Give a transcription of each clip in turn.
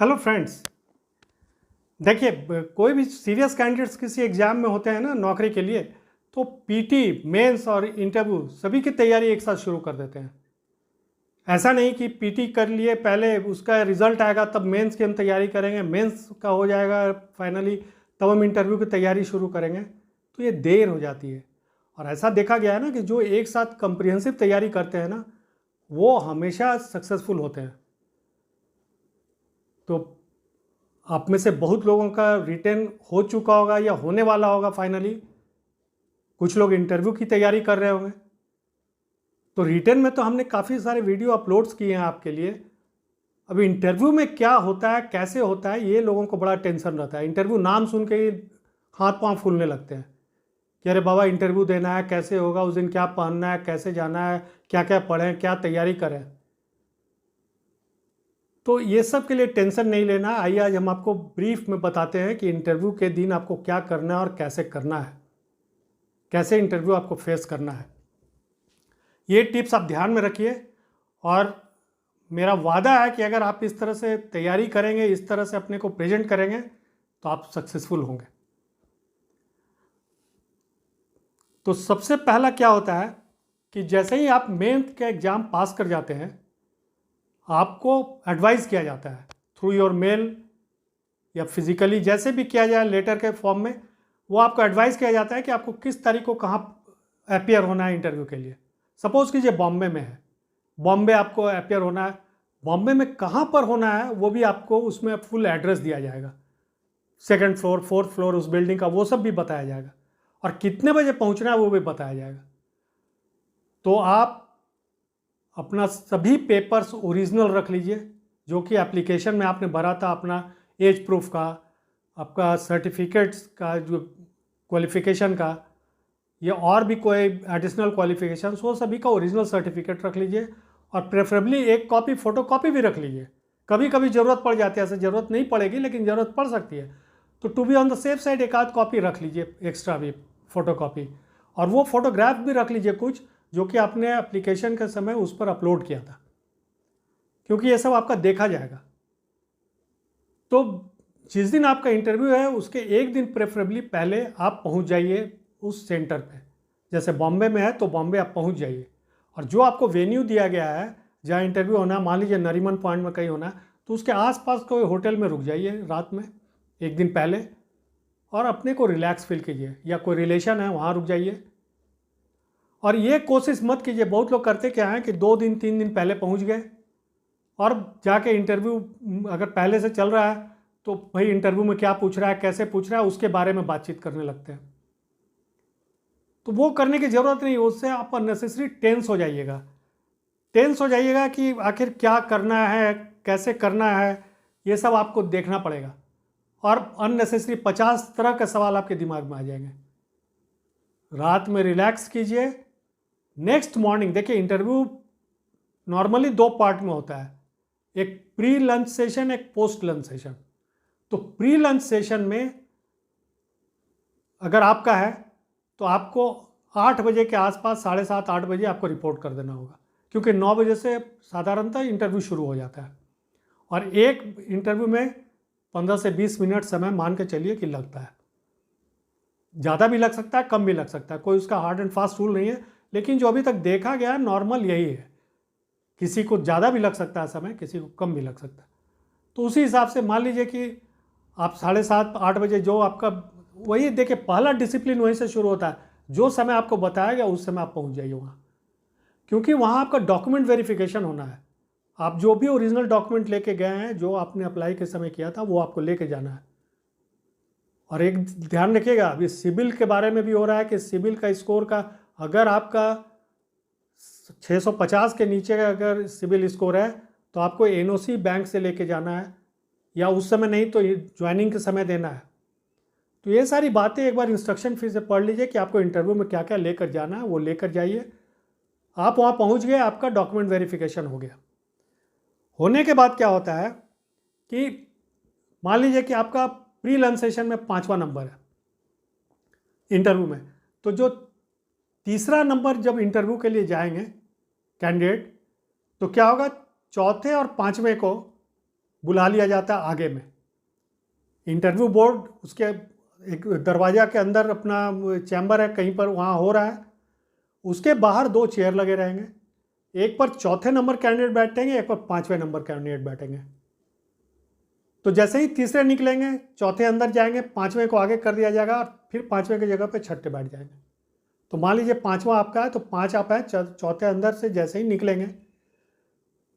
Hello friends. देखिए, कोई भी सीरियस कैंडिडेट्स किसी एग्ज़ाम में होते हैं ना नौकरी के लिए, तो पीटी, मेंस और इंटरव्यू सभी की तैयारी एक साथ शुरू कर देते हैं। ऐसा नहीं कि पीटी कर लिए पहले, उसका रिजल्ट आएगा तब मेंस की हम तैयारी करेंगे, मेंस का हो जाएगा फाइनली तब हम इंटरव्यू की तैयारी शुरू करेंगे, तो ये देर हो जाती है। और ऐसा देखा गया है ना कि जो एक साथ कंप्रिहेंसिव तैयारी करते हैं ना, वो हमेशा सक्सेसफुल होते हैं। तो आप में से बहुत लोगों का रिटेन हो चुका होगा या होने वाला होगा फाइनली। कुछ लोग इंटरव्यू की तैयारी कर रहे होंगे। तो रिटेन में तो हमने काफ़ी सारे वीडियो अपलोड्स किए हैं आपके लिए। अब इंटरव्यू में क्या होता है, कैसे होता है, ये लोगों को बड़ा टेंशन रहता है। इंटरव्यू नाम सुन के ही हाथ पांव फूलने लगते हैं कि अरे बाबा इंटरव्यू देना है, कैसे होगा, उस दिन क्या पहनना है, कैसे जाना है, क्या क्या पढ़ें, क्या तैयारी करें। तो ये सब के लिए टेंशन नहीं लेना। आइए आज हम आपको ब्रीफ में बताते हैं कि इंटरव्यू के दिन आपको क्या करना है और कैसे करना है, कैसे इंटरव्यू आपको फेस करना है। ये टिप्स आप ध्यान में रखिए और मेरा वादा है कि अगर आप इस तरह से तैयारी करेंगे, इस तरह से अपने को प्रेजेंट करेंगे, तो आप सक्सेसफुल होंगे। तो सबसे पहला क्या होता है कि जैसे ही आप मेंस का एग्ज़ाम पास कर जाते हैं, आपको एडवाइस किया जाता है थ्रू योर मेल या फिजिकली, जैसे भी किया जाए लेटर के फॉर्म में, वो आपको एडवाइस किया जाता है कि आपको किस तारीख को कहाँ अपियर होना है इंटरव्यू के लिए। सपोज़ कीजिए बॉम्बे में है, बॉम्बे आपको अपियर होना है। बॉम्बे में कहाँ पर होना है वो भी आपको उसमें फुल एड्रेस दिया जाएगा, 2nd फ्लोर, 4th फ्लोर उस बिल्डिंग का, वो सब भी बताया जाएगा और कितने बजे पहुँचना है वो भी बताया जाएगा। तो आप अपना सभी पेपर्स ओरिजिनल रख लीजिए, जो कि एप्लीकेशन में आपने भरा था, अपना एज प्रूफ का, आपका सर्टिफिकेट्स का, जो क्वालिफ़िकेशन का, या और भी कोई एडिशनल क्वालिफ़िकेशंस, वो सभी का ओरिजिनल सर्टिफिकेट रख लीजिए और प्रेफरेबली एक कॉपी फ़ोटो कॉपी भी रख लीजिए। कभी कभी ज़रूरत पड़ जाती है, ऐसे ज़रूरत नहीं पड़ेगी लेकिन ज़रूरत पड़ सकती है, तो to be on the safe side एक आध कॉपी रख लीजिए, एक्स्ट्रा भी फ़ोटो कॉपी। और वो फोटोग्राफ भी रख लीजिए कुछ, जो कि आपने एप्लीकेशन के समय उस पर अपलोड किया था, क्योंकि ये सब आपका देखा जाएगा। तो जिस दिन आपका इंटरव्यू है उसके एक दिन प्रेफरेबली पहले आप पहुंच जाइए उस सेंटर पे। जैसे बॉम्बे में है तो बॉम्बे आप पहुंच जाइए, और जो आपको वेन्यू दिया गया है जहाँ इंटरव्यू होना है, मान लीजिए नरीमन पॉइंट में कहीं होना है, तो उसके आसपास कोई होटल में रुक जाइए रात में एक दिन पहले, और अपने को रिलैक्स फील कीजिए, या कोई रिलेशन है वहाँ रुक जाइए। और ये कोशिश मत कीजिए, बहुत लोग करते क्या हैं कि 2 दिन 3 दिन पहले पहुँच गए और जाके इंटरव्यू अगर पहले से चल रहा है तो भाई इंटरव्यू में क्या पूछ रहा है, कैसे पूछ रहा है, उसके बारे में बातचीत करने लगते हैं। तो वो करने की ज़रूरत नहीं, उससे आप अननेसेसरी टेंस हो जाइएगा। टेंस हो जाइएगा कि आखिर क्या करना है, कैसे करना है, ये सब आपको देखना पड़ेगा, और अननेसेसरी 50 तरह के सवाल आपके दिमाग में आ जाएंगे। रात में रिलैक्स कीजिए। नेक्स्ट मॉर्निंग देखिए, इंटरव्यू नॉर्मली 2 पार्ट में होता है, एक प्री लंच सेशन, एक पोस्ट लंच सेशन। तो प्री लंच सेशन में अगर आपका है तो आपको 8 बजे के आसपास, 7:30 8 बजे आपको रिपोर्ट कर देना होगा, क्योंकि 9 बजे से साधारणतः इंटरव्यू शुरू हो जाता है। और एक इंटरव्यू में 15 से 20 मिनट समय मान के चलिए कि लगता है। ज़्यादा भी लग सकता है, कम भी लग सकता है, कोई उसका हार्ड एंड फास्ट रूल नहीं है, लेकिन जो अभी तक देखा गया नॉर्मल यही है। किसी को ज़्यादा भी लग सकता है समय, किसी को कम भी लग सकता है। तो उसी हिसाब से मान लीजिए कि आप 7:30 8 बजे जो आपका, वही देखिए पहला डिसिप्लिन वहीं से शुरू होता है, जो समय आपको बताया गया उस समय आप पहुंच जाइए वहाँ, क्योंकि वहाँ आपका डॉक्यूमेंट वेरिफिकेशन होना है। आप जो भी ओरिजिनल डॉक्यूमेंट लेके गए हैं, जो आपने अप्लाई के समय किया था, वो आपको लेके जाना है। और एक ध्यान रखिएगा, अभी सिबिल के बारे में भी हो रहा है कि सिबिल का स्कोर का, अगर आपका 650 के नीचे का अगर सिबिल स्कोर है तो आपको एनओसी बैंक से लेके जाना है, या उस समय नहीं तो ज्वाइनिंग के समय देना है। तो ये सारी बातें एक बार इंस्ट्रक्शन फिर से पढ़ लीजिए कि आपको इंटरव्यू में क्या क्या लेकर जाना है, वो लेकर जाइए। आप वहाँ पहुँच गए, आपका डॉक्यूमेंट वेरिफिकेशन हो गया। होने के बाद क्या होता है कि मान लीजिए कि आपका प्री लंच सेशन में 5वां नंबर है इंटरव्यू में, तो जो तीसरा नंबर जब इंटरव्यू के लिए जाएंगे कैंडिडेट, तो क्या होगा, चौथे और 5वें को बुला लिया जाता है आगे में। इंटरव्यू बोर्ड उसके एक दरवाज़ा के अंदर अपना चैम्बर है कहीं पर, वहाँ हो रहा है। उसके बाहर 2 चेयर लगे रहेंगे, एक पर चौथे नंबर कैंडिडेट बैठेंगे, एक पर 5वें नंबर कैंडिडेट बैठेंगे। तो जैसे ही तीसरे निकलेंगे, चौथे अंदर जाएंगे, 5वें को आगे कर दिया जाएगा और फिर 5वें की जगह पे छठे बैठ जाएंगे। तो मान लीजिए 5वां आपका है तो 5 आप हैं, चौथे अंदर से जैसे ही निकलेंगे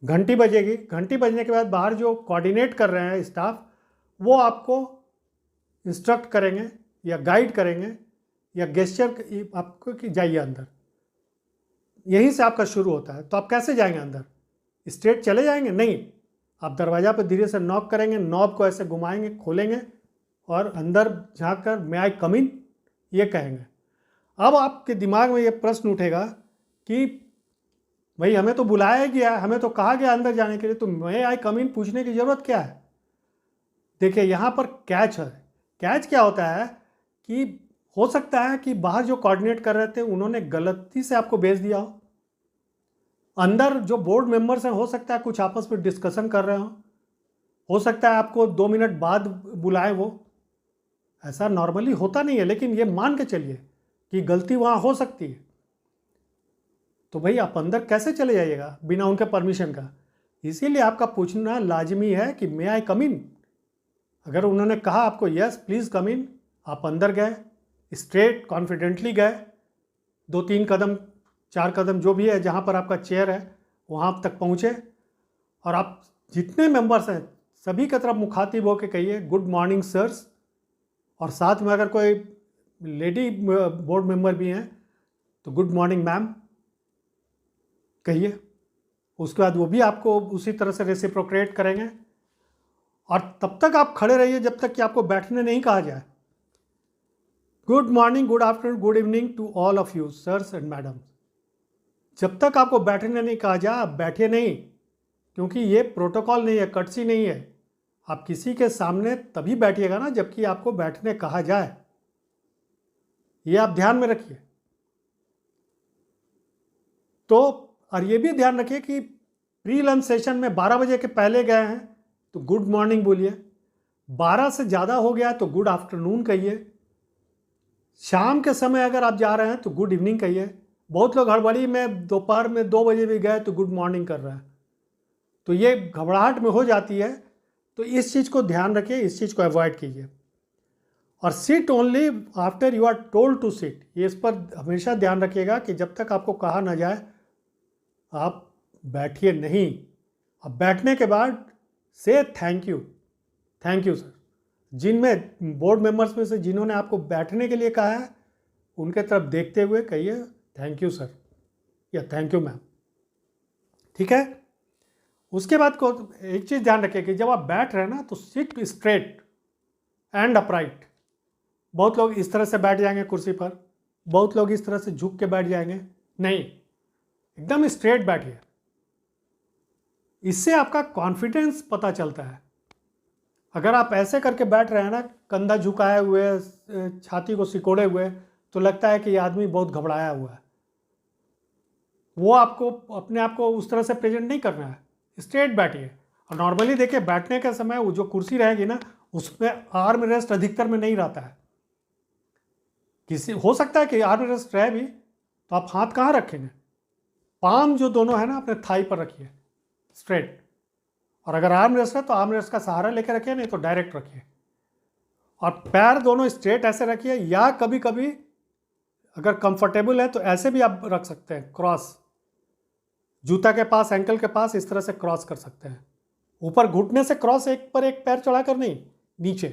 घंटी बजेगी। घंटी बजने के बाद बाहर जो कोऑर्डिनेट कर रहे हैं स्टाफ, वो आपको इंस्ट्रक्ट करेंगे या गाइड करेंगे या गेस्चर आपको कि जाइए अंदर। यहीं से आपका शुरू होता है। तो आप कैसे जाएंगे अंदर? स्ट्रेट चले जाएंगे? नहीं, आप दरवाज़ा पर धीरे से नॉक करेंगे, नॉब को ऐसे घुमाएंगे, खोलेंगे और अंदर झाँक कर मे आई कम इन ये कहेंगे। अब आपके दिमाग में ये प्रश्न उठेगा कि भाई हमें तो बुलाया गया, हमें तो कहा गया अंदर जाने के लिए, तो मे आई कम इन पूछने की ज़रूरत क्या है? देखिए यहाँ पर कैच है। कैच क्या होता है कि हो सकता है कि बाहर जो कोऑर्डिनेट कर रहे थे उन्होंने गलती से आपको भेज दिया हो। अंदर जो बोर्ड मेंबर्स हैं, हो सकता है कुछ आपस में डिस्कशन कर रहे हो सकता है आपको 2 मिनट बाद बुलाए वो। ऐसा नॉर्मली होता नहीं है, लेकिन ये मान के चलिए कि गलती वहाँ हो सकती है। तो भाई आप अंदर कैसे चले जाइएगा बिना उनके परमिशन का? इसीलिए आपका पूछना लाजमी है कि मे आई कम इन। अगर उन्होंने कहा आपको यस प्लीज़ कम इन, आप अंदर गए, स्ट्रेट कॉन्फिडेंटली गए, 2-3 कदम 4 कदम जो भी है जहाँ पर आपका चेयर है वहाँ तक पहुँचे और आप जितने मेंबर्स हैं सभी की तरफ मुखातिब होकर कहिए गुड मॉर्निंग सर्स। और साथ में अगर कोई लेडी बोर्ड मेंबर भी हैं तो गुड मॉर्निंग मैम कहिए। उसके बाद वो भी आपको उसी तरह से रेसिप्रोकेट करेंगे और तब तक आप खड़े रहिए जब तक कि आपको बैठने नहीं कहा जाए। Good morning, good afternoon, good evening to all of you sirs and madam. जब तक आपको बैठने नहीं कहा जाए आप बैठिए नहीं, क्योंकि ये प्रोटोकॉल नहीं है, कटसी नहीं है। आप किसी के सामने तभी बैठिएगा ना जबकि आपको बैठने कहा जाए, ये आप ध्यान में रखिए। तो और ये भी ध्यान रखिए कि प्री लंच सेशन में 12 बजे के पहले गए हैं तो गुड मॉर्निंग बोलिए, 12 से ज़्यादा हो गया तो गुड आफ्टरनून कहिए, शाम के समय अगर आप जा रहे हैं तो गुड इवनिंग कहिए। बहुत लोग हड़बड़ी में दोपहर में 2 बजे भी गए तो गुड मॉर्निंग कर रहे हैं, तो ये घबराहट में हो जाती है। तो इस चीज़ को ध्यान रखिए, इस चीज़ को अवॉइड कीजिए। और sit only after you are told to sit, ये इस पर हमेशा ध्यान रखिएगा कि जब तक आपको कहा ना जाए आप बैठिए नहीं। अब बैठने के बाद से थैंक यू सर। जिनमें बोर्ड मेंबर्स में से जिन्होंने आपको बैठने के लिए कहा है उनके तरफ देखते हुए कहिए थैंक यू सर या थैंक यू मैम, ठीक है। उसके बाद को एक चीज़ ध्यान रखिए कि जब आप बैठ रहे हैं ना तो सिट स्ट्रेट एंड अपराइट। बहुत लोग इस तरह से बैठ जाएंगे कुर्सी पर, बहुत लोग इस तरह से झुक के बैठ जाएंगे, नहीं, एकदम स्ट्रेट बैठिए। इससे आपका कॉन्फिडेंस पता चलता है। अगर आप ऐसे करके बैठ रहे हैं ना, कंधा झुकाए हुए, छाती को सिकोड़े हुए, तो लगता है कि ये आदमी बहुत घबराया हुआ है। वो आपको अपने आप को उस तरह से प्रेजेंट नहीं करना है, स्ट्रेट बैठिए। और नॉर्मली देखिए बैठने के समय वो जो कुर्सी रहेगी ना उसमें आर्म रेस्ट अधिकतर में नहीं रहता है। किसी हो सकता है कि आर्म रेस्ट रहे भी तो आप हाथ कहाँ रखेंगे? पाम जो दोनों है ना अपने थाई पर रखिए स्ट्रेट, और अगर आर्म रेस्ट है तो आर्म रेस्ट का सहारा लेकर रखिए, नहीं तो डायरेक्ट रखिए। और पैर दोनों स्ट्रेट ऐसे रखिए, या कभी कभी अगर कंफर्टेबल है तो ऐसे भी आप रख सकते हैं, क्रॉस, जूता के पास, एंकल के पास, इस तरह से क्रॉस कर सकते हैं। ऊपर घुटने से क्रॉस, एक पर एक पैर चढ़ाकर नहीं, नीचे।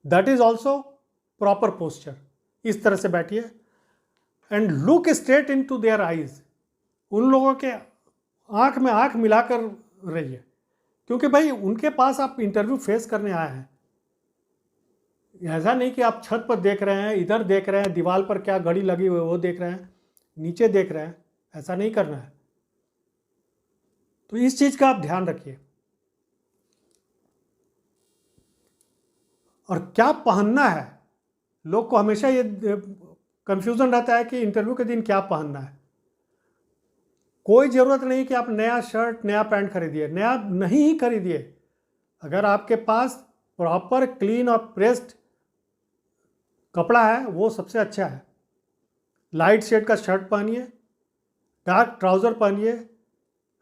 That is also proper posture. इस तरह से बैठिए and look straight into their eyes. उन लोगों के आंख में आंख मिलाकर रहिए, क्योंकि भाई उनके पास आप इंटरव्यू फेस करने आए हैं। ऐसा नहीं कि आप छत पर देख रहे हैं, इधर देख रहे हैं, दीवार पर क्या घड़ी लगी हुई है वो देख रहे हैं, नीचे देख रहे हैं, ऐसा नहीं करना है। तो इस चीज़ का आप ध्यान रखिए। और क्या पहनना है, लोग को हमेशा ये कंफ्यूजन रहता है कि इंटरव्यू के दिन क्या पहनना है। कोई ज़रूरत नहीं कि आप नया शर्ट नया पैंट खरीदिए, नया नहीं ही खरीदिए। अगर आपके पास प्रॉपर क्लीन और प्रेस्ड कपड़ा है वो सबसे अच्छा है। लाइट शेड का शर्ट पहनिए, डार्क ट्राउज़र पहनिए,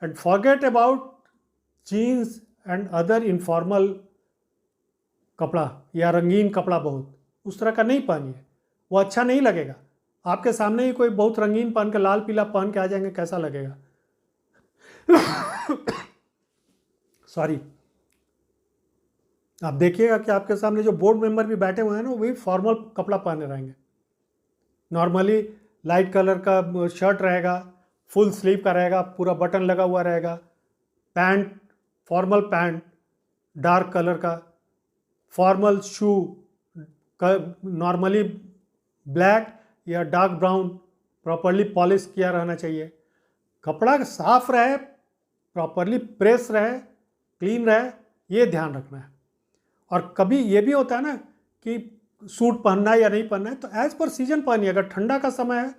and forget about jeans and other informal कपड़ा या रंगीन कपड़ा बहुत उस तरह का नहीं पहनिए, वो अच्छा नहीं लगेगा। आपके सामने ही कोई बहुत रंगीन पहन के, लाल पीला पहन के आ जाएंगे, कैसा लगेगा? सॉरी। आप देखिएगा कि आपके सामने जो बोर्ड मेंबर भी बैठे हुए हैं ना, वो भी फॉर्मल कपड़ा पहने रहेंगे। नॉर्मली लाइट कलर का शर्ट रहेगा, फुल स्लीव का रहेगा, पूरा बटन लगा हुआ रहेगा, pant formal pant dark colour का, फॉर्मल शू नॉर्मली ब्लैक या डार्क ब्राउन, प्रॉपरली पॉलिश किया रहना चाहिए। कपड़ा साफ रहे, प्रॉपरली प्रेस रहे, क्लीन रहे, ये ध्यान रखना है। और कभी ये भी होता है ना कि सूट पहनना है या नहीं पहनना है, तो एज पर सीजन पहनिए। अगर ठंडा का समय है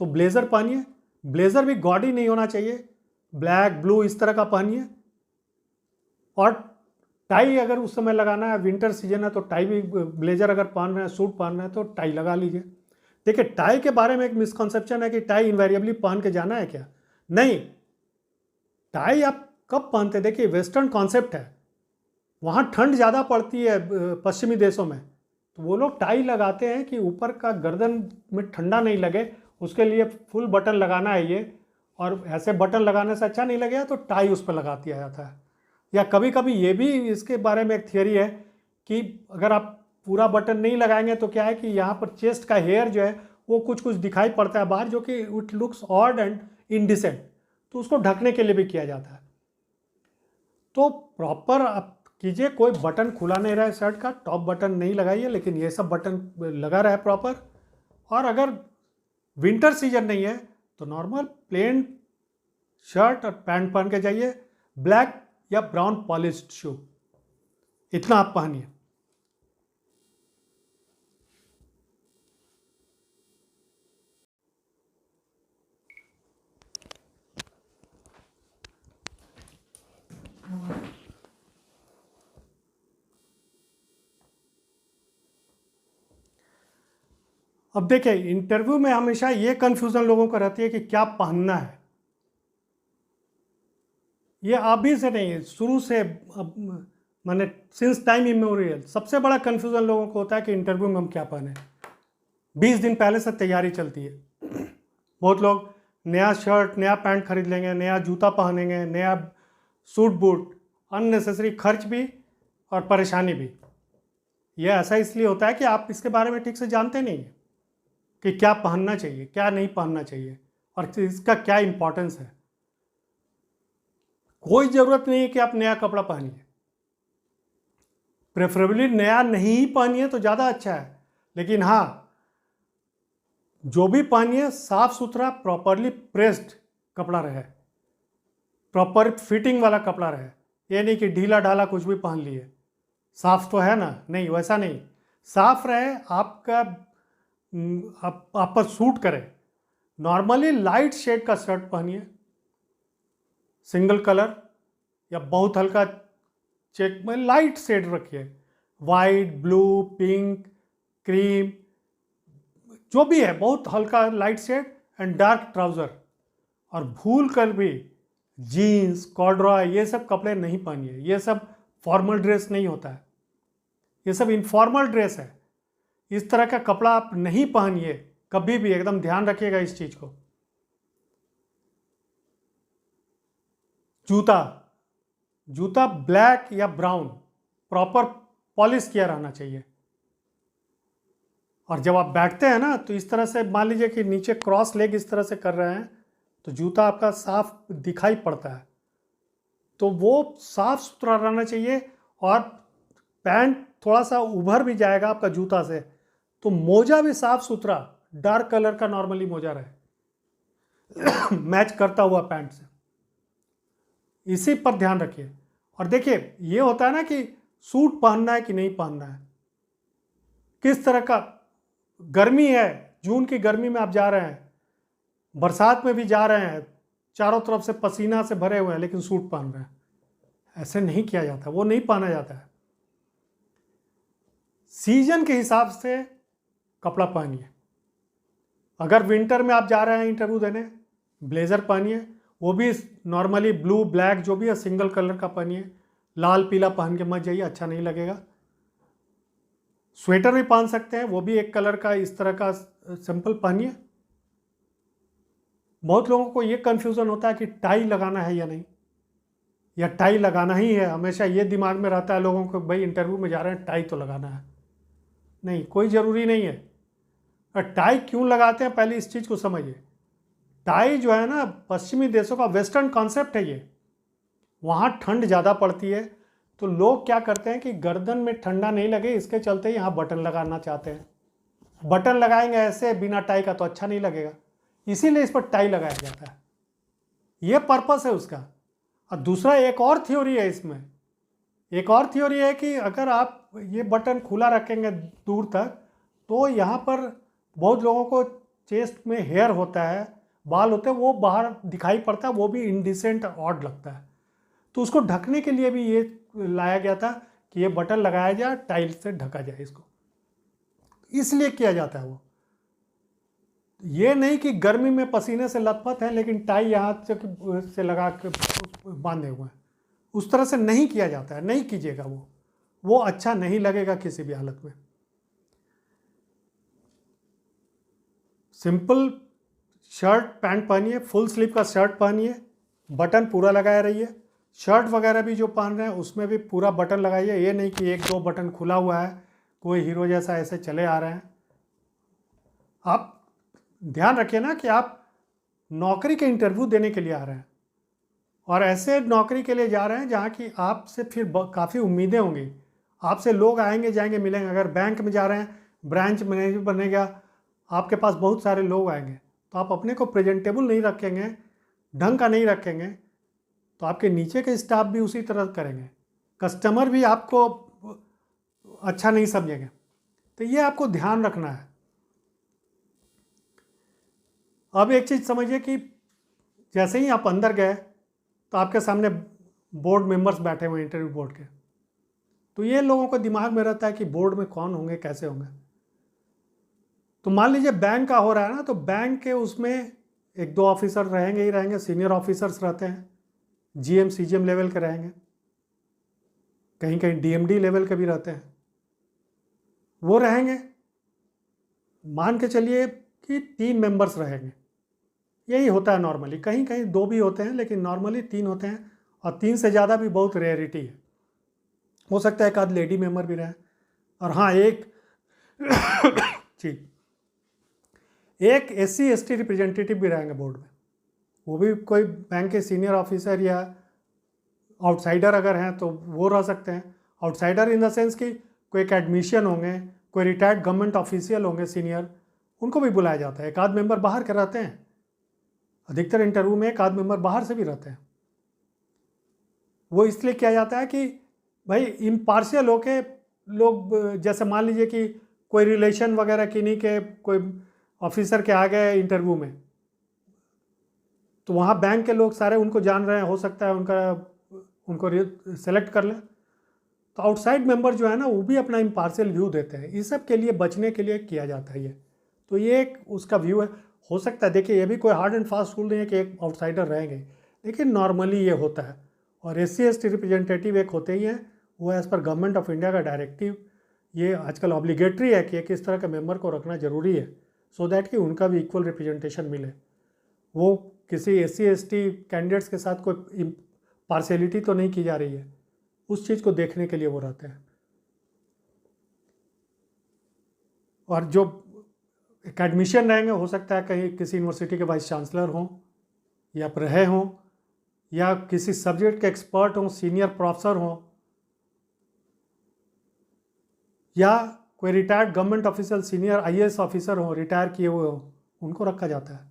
तो ब्लेज़र पहनिए, ब्लेज़र भी गॉडी नहीं होना चाहिए, ब्लैक ब्लू इस तरह का पहनिए। और टाई अगर उस समय लगाना है, विंटर सीजन है तो टाई भी, ब्लेजर अगर पहन रहे हैं, सूट पहन रहे हैं तो टाई लगा लीजिए। देखिए, टाई के बारे में एक मिसकंसेप्शन है कि टाई इन्वेरिएबली पहन के जाना है क्या? नहीं, टाई आप कब पहनते हैं? देखिए, वेस्टर्न कॉन्सेप्ट है, वहाँ ठंड ज़्यादा पड़ती है पश्चिमी देशों में, तो वो लोग टाई लगाते हैं कि ऊपर का गर्दन में ठंडा नहीं लगे, उसके लिए फुल बटन लगाना है ये। और ऐसे बटन लगाने से अच्छा नहीं लगेगा तो टाई उस पर लगा दिया जाता है। या कभी कभी ये भी इसके बारे में एक थियरी है कि अगर आप पूरा बटन नहीं लगाएंगे तो क्या है कि यहाँ पर चेस्ट का हेयर जो है वो कुछ कुछ दिखाई पड़ता है बाहर, जो कि it looks odd and indecent, तो उसको ढकने के लिए भी किया जाता है। तो प्रॉपर आप कीजिए, कोई बटन खुला नहीं रहे शर्ट का, टॉप बटन नहीं लगाइए, लेकिन ये सब बटन लगा रहा है प्रॉपर। और अगर विंटर सीजन नहीं है तो नॉर्मल प्लेन शर्ट और पैंट पहन के जाइए, ब्लैक या ब्राउन पॉलिश्ड शू, इतना आप पहनिए। अब देखिए, इंटरव्यू में हमेशा ये कन्फ्यूज़न लोगों को रहती है कि क्या पहनना है। ये अभी से नहीं है, शुरू से, मैंने सिंस टाइम इमेमोरियल सबसे बड़ा कन्फ्यूज़न लोगों को होता है कि इंटरव्यू में हम क्या पहने। 20 दिन पहले से तैयारी चलती है। बहुत लोग नया शर्ट नया पैंट खरीद लेंगे, नया जूता पहनेंगे, नया सूट बूट, अननेसेसरी खर्च भी और परेशानी भी। यह ऐसा इसलिए होता है कि आप इसके बारे में ठीक से जानते नहीं हैं कि क्या पहनना चाहिए, क्या नहीं पहनना चाहिए और इसका क्या इंपॉर्टेंस है। कोई ज़रूरत नहीं है कि आप नया कपड़ा पहनिए, प्रेफरेबली नया नहीं ही पहनिए तो ज़्यादा अच्छा है। लेकिन हाँ, जो भी पहनिए साफ सुथरा, प्रॉपरली प्रेस्ड कपड़ा रहे, प्रॉपर फिटिंग वाला कपड़ा रहे। ये नहीं कि ढीला ढाला कुछ भी पहन लिए, साफ तो है ना, नहीं वैसा नहीं, साफ रहे, आपका आप पर सूट करे। नॉर्मली लाइट शेड का शर्ट पहनिए, सिंगल कलर या बहुत हल्का चेक में लाइट शेड रखिए, वाइट, ब्लू, पिंक, क्रीम, जो भी है बहुत हल्का light shade, and dark trouser. और भूल कर भी जीन्स, कॉर्डरॉय ये सब कपड़े नहीं पहनिए। ये सब फॉर्मल ड्रेस नहीं होता है, ये सब इनफॉर्मल ड्रेस है। इस तरह का कपड़ा आप नहीं पहनिए कभी भी, एकदम ध्यान रखिएगा इस चीज़ को। जूता ब्लैक या ब्राउन, प्रॉपर पॉलिश किया रहना चाहिए। और जब आप बैठते हैं ना तो इस तरह से, मान लीजिए कि नीचे क्रॉस लेग इस तरह से कर रहे हैं तो जूता आपका साफ दिखाई पड़ता है, तो वो साफ सुथरा रहना चाहिए। और पैंट थोड़ा सा उभर भी जाएगा आपका जूता से, तो मोजा भी साफ सुथरा डार्क कलर का नॉर्मली मोजा रहे मैच करता हुआ पैंट से, इसी पर ध्यान रखिए। और देखिए, ये होता है ना कि सूट पहनना है कि नहीं पहनना है, किस तरह का गर्मी है, जून की गर्मी में आप जा रहे हैं, बरसात में भी जा रहे हैं, चारों तरफ से पसीना से भरे हुए हैं, लेकिन सूट पहन रहे हैं, ऐसे नहीं किया जाता, वो नहीं पहना जाता है। सीजन के हिसाब से कपड़ा पहनिए। अगर विंटर में आप जा रहे हैं इंटरव्यू देने, ब्लेज़र पहनिए, वो भी नॉर्मली ब्लू ब्लैक जो भी है सिंगल कलर का पहनिए। लाल पीला पहन के मत जाइए, अच्छा नहीं लगेगा। स्वेटर भी पहन सकते हैं, वो भी एक कलर का इस तरह का सिंपल पहनिए। बहुत लोगों को ये कन्फ्यूज़न होता है कि टाई लगाना है या नहीं, या टाई लगाना ही है। हमेशा ये दिमाग में रहता है लोगों को, भाई इंटरव्यू में जा रहे हैं टाई तो लगाना है। नहीं, कोई ज़रूरी नहीं है। और टाई क्यों लगाते हैं पहले इस चीज़ को समझिए। टाई जो है ना, पश्चिमी देशों का वेस्टर्न कॉन्सेप्ट है ये। वहाँ ठंड ज़्यादा पड़ती है, तो लोग क्या करते हैं कि गर्दन में ठंडा नहीं लगे इसके चलते यहाँ बटन लगाना चाहते हैं। बटन लगाएंगे ऐसे बिना टाई का तो अच्छा नहीं लगेगा, इसीलिए इस पर टाई लगाया जाता है। ये पर्पस है उसका। और दूसरा एक और थ्योरी है इसमें, एक और थ्योरी है कि अगर आप ये बटन खुला रखेंगे दूर तक, तो यहाँ पर बहुत लोगों को चेस्ट में हेयर होता है, बाल होते हैं, वो बाहर दिखाई पड़ता है, वो भी इनडिसेंट ऑड लगता है। तो उसको ढकने के लिए भी ये लाया गया था कि ये बटन लगाया जाए, टाइल से ढका जाए इसको, इसलिए किया जाता है। वो ये नहीं कि गर्मी में पसीने से लथपथ है लेकिन टाई यहाँ से लगा के बांधे हुए हैं, उस तरह से नहीं किया जाता है। नहीं कीजिएगा, वो अच्छा नहीं लगेगा किसी भी हालत में। सिंपल शर्ट पैंट पहनिए, फुल स्लीव का शर्ट पहनिए, बटन पूरा लगाए रहिए। शर्ट वगैरह भी जो पहन रहे हैं उसमें भी पूरा बटन लगाइए। ये नहीं कि एक दो बटन खुला हुआ है, कोई हीरो जैसा ऐसे चले आ रहे हैं। आप ध्यान रखिए ना कि आप नौकरी के इंटरव्यू देने के लिए आ रहे हैं, और ऐसे नौकरी के लिए जा रहे हैं जहाँ की आपसे फिर काफ़ी उम्मीदें होंगी। आपसे लोग आएंगे जाएंगे मिलेंगे। अगर बैंक में जा रहे हैं, ब्रांच मैनेजर बनेगा, आपके पास बहुत सारे लोग आएंगे, तो आप अपने को प्रेजेंटेबल नहीं रखेंगे, ढंग का नहीं रखेंगे, तो आपके नीचे के स्टाफ भी उसी तरह करेंगे, कस्टमर भी आपको अच्छा नहीं समझेंगे। तो ये आपको ध्यान रखना है। अब एक चीज़ समझिए कि जैसे ही आप अंदर गए तो आपके सामने बोर्ड मेंबर्स बैठे हुए इंटरव्यू बोर्ड के, तो ये लोगों को दिमाग में रहता है कि बोर्ड में कौन होंगे, कैसे होंगे। तो मान लीजिए बैंक का हो रहा है ना, तो बैंक के उसमें एक दो ऑफिसर रहेंगे ही रहेंगे, सीनियर ऑफिसर्स रहते हैं, जीएम सीजीएम लेवल के रहेंगे, कहीं कहीं डीएमडी लेवल के भी रहते हैं, वो रहेंगे। मान के चलिए कि 3 मेंबर्स रहेंगे, यही होता है नॉर्मली। कहीं कहीं 2 भी होते हैं लेकिन नॉर्मली 3 होते हैं, और 3 से ज़्यादा भी बहुत रेयरिटी है। हो सकता है एक आध लेडी मेंबर भी रहे। और हाँ, एक जी, एक SC ST रिप्रेजेंटेटिव भी रहेंगे बोर्ड में। वो भी कोई बैंक के सीनियर ऑफिसर या आउटसाइडर अगर हैं तो वो रह सकते हैं। आउटसाइडर इन द सेंस कि कोई एकेडमिशियन होंगे, कोई रिटायर्ड गवर्नमेंट ऑफिशियल होंगे सीनियर, उनको भी बुलाया जाता है। एक आध मेंबर बाहर के रहते हैं, अधिकतर इंटरव्यू में एक आध मेंबर बाहर से भी रहते हैं। वो इसलिए किया जाता है कि भाई इम्पार्शियल होके लोग, जैसे मान लीजिए कि कोई रिलेशन वगैरह किन्हीं के कोई ऑफिसर के आ गए इंटरव्यू में, तो वहाँ बैंक के लोग सारे उनको जान रहे हैं, हो सकता है उनको सेलेक्ट कर लें। तो आउटसाइड मेंबर जो है ना, वो भी अपना इम्पार्शियल व्यू देते हैं। इस सब के लिए बचने के लिए किया जाता है ये। तो ये एक उसका व्यू है। हो सकता है, देखिए ये भी कोई हार्ड एंड फास्ट रूल नहीं है कि एक आउटसाइडर रहेंगे, लेकिन नॉर्मली ये होता है। और SC ST रिप्रेजेंटेटिव एक होते ही हैं, वो as per government of India का डायरेक्टिव ये आजकल ऑब्लिगेटरी है कि एक इस तरह के मेंबर को रखना ज़रूरी है, सो दैट कि उनका भी इक्वल रिप्रेजेंटेशन मिले। वो किसी SC ST कैंडिडेट्स के साथ कोई पार्शियलिटी तो नहीं की जा रही है, उस चीज़ को देखने के लिए वो रहते हैं। और जो एकेडमिशियन रहेंगे, हो सकता है कहीं किसी यूनिवर्सिटी के वाइस चांसलर हों या रहे हों, या किसी सब्जेक्ट के एक्सपर्ट हों, सीनियर प्रोफेसर हों, या कोई retired government officer, senior IAS officer हों, रिटायर किए हुए हों, उनको रखा जाता है।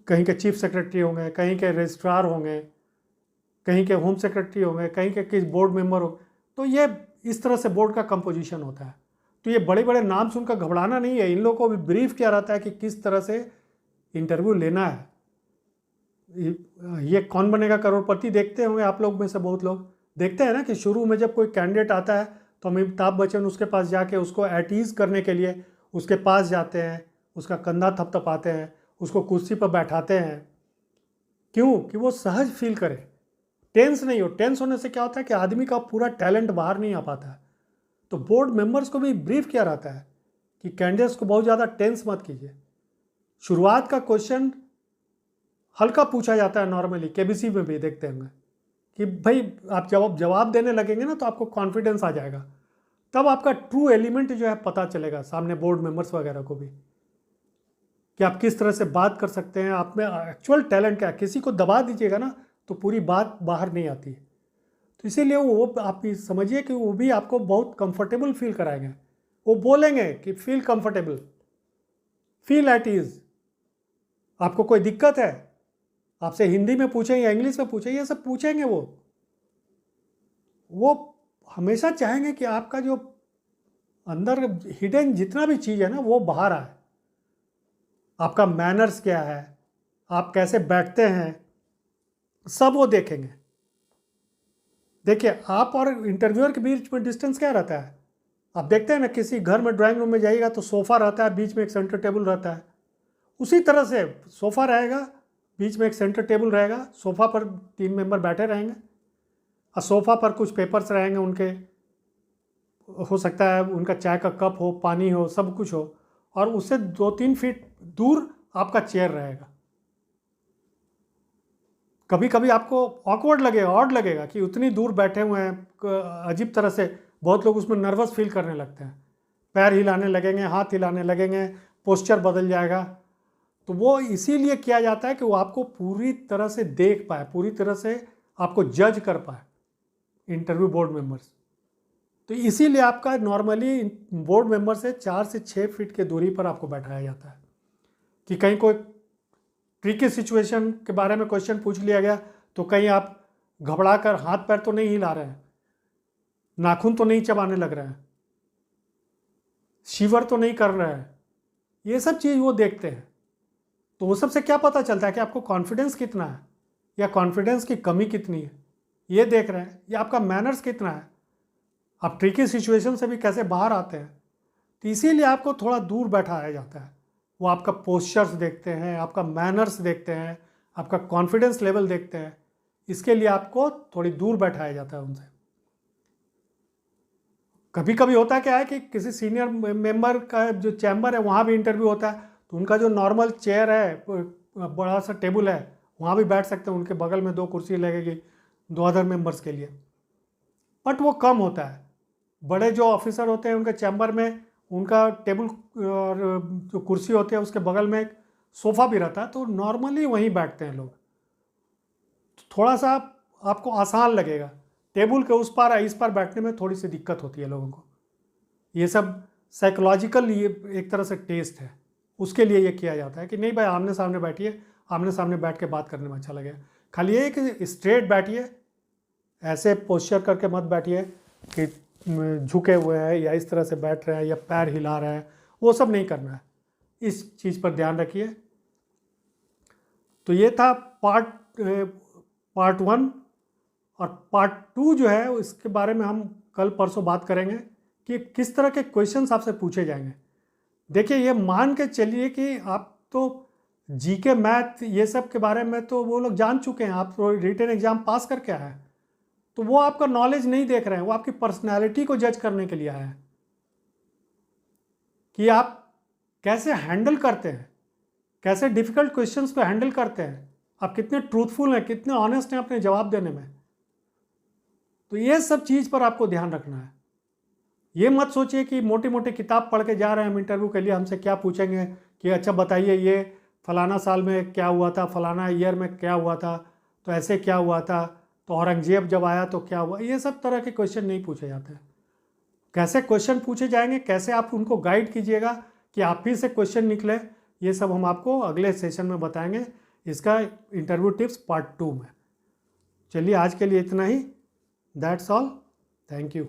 कहीं के चीफ सेक्रेटरी होंगे, कहीं के रजिस्ट्रार होंगे, कहीं के होम सेक्रेटरी होंगे, कहीं के किस बोर्ड मेंबर हो। तो ये इस तरह से बोर्ड का कंपोजिशन होता है। तो ये बड़े बड़े नाम सुनकर घबराना नहीं है। इन लोगों को भी ब्रीफ किया रहता है कि किस तरह से इंटरव्यू लेना है। ये कौन बनेगा करोड़पति देखते होंगे आप लोग में से बहुत लोग देखते हैं ना कि शुरू में जब कोई कैंडिडेट आता है तो अमिताभ बच्चन उसके पास जाके उसको एटीज़ करने के लिए उसके पास जाते हैं, उसका कंधा थपथपाते हैं, उसको कुर्सी पर बैठाते हैं। क्यों? कि वो सहज फील करे, टेंस नहीं हो। टेंस होने से क्या होता है कि आदमी का पूरा टैलेंट बाहर नहीं आ पाता है। तो बोर्ड मेंबर्स को भी ब्रीफ किया रहता है कि कैंडिडेट्स को बहुत ज़्यादा टेंस मत कीजिए। शुरुआत का क्वेश्चन हल्का पूछा जाता है नॉर्मली, केबीसी में भी देखते होंगे कि भाई आप जवाब देने लगेंगे ना तो आपको कॉन्फिडेंस आ जाएगा, तब आपका ट्रू एलिमेंट जो है पता चलेगा सामने बोर्ड मेंबर्स वगैरह को भी कि आप किस तरह से बात कर सकते हैं, आप में एक्चुअल टैलेंट क्या है। किसी को दबा दीजिएगा ना तो पूरी बात बाहर नहीं आती है। तो इसीलिए वो आप समझिए कि वो भी आपको बहुत कंफर्टेबल फील कराएंगे। वो बोलेंगे कि feel comfortable, feel at ease. आपको कोई दिक्कत है, आपसे हिंदी में पूछें या इंग्लिश में पूछें, ये सब पूछेंगे। वो हमेशा चाहेंगे कि आपका जो अंदर हिडन जितना भी चीज़ है ना वो बाहर आए। आपका मैनर्स क्या है, आप कैसे बैठते हैं, सब वो देखेंगे। देखिए, आप और इंटरव्यूअर के बीच में डिस्टेंस क्या रहता है? आप देखते हैं ना, किसी घर में ड्राइंग रूम में जाइएगा तो सोफ़ा रहता है, बीच में एक सेंटर टेबल रहता है। उसी तरह से सोफ़ा रहेगा, बीच में एक सेंटर टेबल रहेगा, सोफ़ा पर 3 मेंबर बैठे रहेंगे और सोफ़ा पर कुछ पेपर्स रहेंगे उनके, हो सकता है उनका चाय का कप हो, पानी हो, सब कुछ हो, और उससे 2-3 फीट दूर आपका चेयर रहेगा। कभी कभी आपको ऑकवर्ड लगेगा, ऑड लगेगा कि उतनी दूर बैठे हुए हैं, अजीब तरह से बहुत लोग उसमें नर्वस फील करने लगते हैं, पैर हिलाने लगेंगे, हाथ हिलाने लगेंगे, पोस्चर बदल जाएगा। तो वो इसीलिए किया जाता है कि वो आपको पूरी तरह से देख पाए, पूरी तरह से आपको जज कर पाए इंटरव्यू बोर्ड मेंबर्स। तो इसीलिए आपका नॉर्मली बोर्ड मेंबर से 4 से 6 फीट के दूरी पर आपको बैठाया जाता है कि कहीं कोई ट्रिकी सिचुएशन के बारे में क्वेश्चन पूछ लिया गया तो कहीं आप घबरा कर हाथ पैर तो नहीं हिला रहे हैं, नाखून तो नहीं चबाने लग रहे हैं, शिवर तो नहीं कर रहे हैं। ये सब चीज़ वो देखते हैं। तो वो सबसे क्या पता चलता है कि आपको कॉन्फिडेंस कितना है या कॉन्फिडेंस की कमी कितनी है, ये देख रहे हैं। या आपका मैनर्स कितना है, आप ट्रिकी सिचुएशन से भी कैसे बाहर आते हैं। तो इसीलिए आपको थोड़ा दूर बैठाया जाता है। वो आपका पोस्चर्स देखते हैं, आपका मैनर्स देखते हैं, आपका कॉन्फिडेंस लेवल देखते हैं। इसके लिए आपको थोड़ी दूर बैठाया जाता है उनसे। कभी कभी होता क्या है कि किसी सीनियर मेंबर का जो चैम्बर है वहाँ भी इंटरव्यू होता है, तो उनका जो नॉर्मल चेयर है, बड़ा सा टेबल है, वहाँ भी बैठ सकते हैं। उनके बगल में 2 कुर्सी लगेगी 2 अदर मेंबर्स के लिए, बट वो कम होता है। बड़े जो ऑफिसर होते हैं उनके चैम्बर में उनका टेबल और जो कुर्सी होती है उसके बगल में एक सोफ़ा भी रहता है, तो नॉर्मली वहीं बैठते हैं लोग। तो थोड़ा सा आपको आसान लगेगा। टेबल के उस पार इस पार बैठने में थोड़ी सी दिक्कत होती है लोगों को। ये सब साइकोलॉजिकल ये एक तरह से टेस्ट है, उसके लिए ये किया जाता है कि नहीं भाई आमने सामने बैठिए, आमने सामने बैठ के बात करने में अच्छा लगेगा। खाली ये कि स्ट्रेट बैठिए, ऐसे पोस्चर करके मत बैठिए कि झुके हुए हैं या इस तरह से बैठ रहे हैं या पैर हिला रहे हैं, वो सब नहीं करना है। इस चीज़ पर ध्यान रखिए। तो ये था पार्ट 1। और पार्ट 2 जो है इसके बारे में हम कल परसों बात करेंगे कि किस तरह के क्वेश्चंस आपसे पूछे जाएंगे। देखिए, ये मान के चलिए कि आप तो जीके मैथ ये सब के बारे में तो वो लोग जान चुके हैं, आप तो रिटन एग्जाम पास करके आए हैं, तो वो आपका नॉलेज नहीं देख रहे हैं, वो आपकी पर्सनैलिटी को जज करने के लिए आए हैं कि आप कैसे हैंडल करते हैं, कैसे डिफ़िकल्ट क्वेश्चंस को हैंडल करते हैं, आप कितने ट्रूथफुल हैं, कितने ऑनेस्ट हैं अपने जवाब देने में। तो ये सब चीज़ पर आपको ध्यान रखना है। ये मत सोचिए कि मोटी मोटी किताब पढ़ के जा रहे हैं हम इंटरव्यू के लिए, हमसे क्या पूछेंगे कि अच्छा बताइए ये फलाना साल में क्या हुआ था, फलाना ईयर में क्या हुआ था, तो ऐसे क्या हुआ था, तो औरंगजेब जब आया तो क्या हुआ। ये सब तरह के क्वेश्चन नहीं पूछे जाते हैं। कैसे क्वेश्चन पूछे जाएंगे, कैसे आप उनको गाइड कीजिएगा कि आप ही से क्वेश्चन निकले, ये सब हम आपको अगले सेशन में बताएंगे, इसका इंटरव्यू टिप्स पार्ट 2 में। चलिए आज के लिए इतना ही। That's all. Thank you.